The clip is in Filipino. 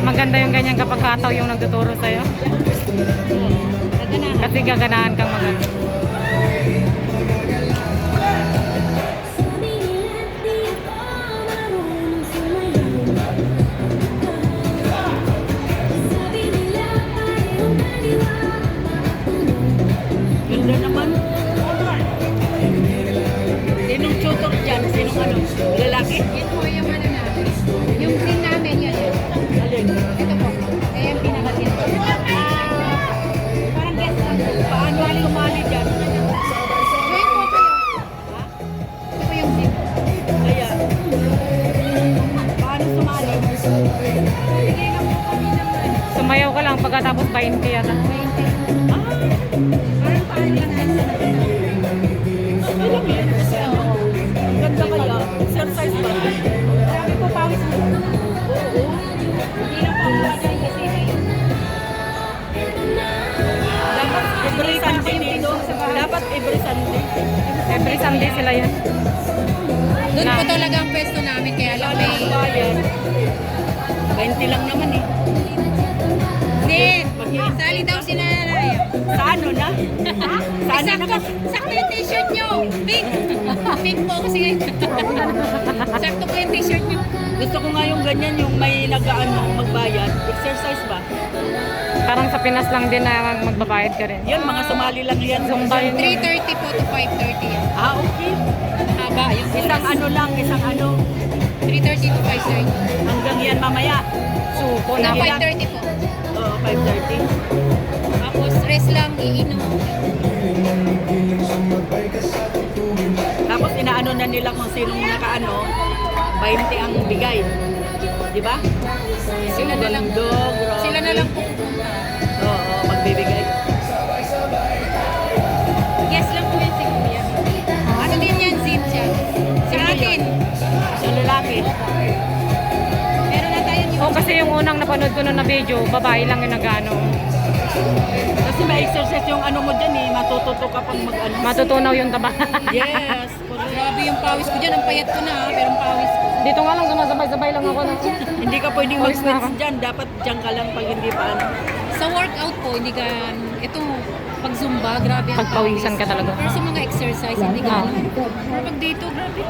Maganda yung ganyan kapag kataw yung nagtuturo sa'yo. Kasi gaganahan kang maganda. Ganda naman. Sinong tutor dyan? Sinong ano? Lalaki? Yan po yung ano namin. Yung green namin yun. Ito po. Ayan pinakasin. Parang guest lang. Paano ang lumali dyan? Join po kayo. Ito po yung zip. Kaya, paano sumali? Sige na po kami ng Sumayaw ka lang pagkatapos 20 yata. 20. Parang paano lang natin. Alam yan. Kasi ano, ang ganda kaya. Exercise ba? Marami po pawis mo. Oo. Hindi lang po ako kasi Dapat every Sunday dito. Dapat every Sunday. Every Sunday sila yan. doon po talaga ang pwesto namin kaya lang Lalo may... sa bayan. 20 lang naman eh. Hindi. Sali daw si nanay. Sa ano na? Sa ano na? Sakto yung t-shirt nyo. Pink. Pink po kasi ngayon. Sakto po yung t-shirt nyo. Gusto ko nga yung ganyan, yung may nag-ano, magbayad. Exercise ba? Parang sa Pinas lang din na magbabayad ka rin. Yan, mga sumali lang yan. Zumba yun. 3:30 po to 5:30 yan. Ah, okay. Haba yung Isang ano lang, isang ano. 3:30 to 5:30. Hanggang yan mamaya. Suko Na na. 5:30 po. Oo, 5:30. Tapos rest lang, iinom. Tapos inaano na nila kung sinong nakaano, 20 ang bigay. Di ba? Sila na lang. Dog, Sila na lang po pupunta. Oo, magbibigay. Yes lang po yan si Kuya. Ano din yan, Zin siya. Sa atin. Sa lalaki. Meron na tayo yung... O kasi yung unang napanood ko na video, babae lang yung nag-ano. Kasi may exercise yung ano mo dyan eh, matututo ka pang mag-ano. Matutunaw yung taba. Yes, Grabe yung pawis ko dyan. Ang payat ko na, pero ang pawis ko. Dito nga lang, sumasabay-sabay lang ako na. hindi ka pwedeng Pawis na mag-sweats dyan. Dapat dyan ka lang pag hindi pa ano. Sa workout po, hindi ka, ito, pag Zumba, grabe ang Pagpawisan pawis. ka talaga. Pero sa mga exercise, hindi ka. Ah. Pero pag dito, grabe.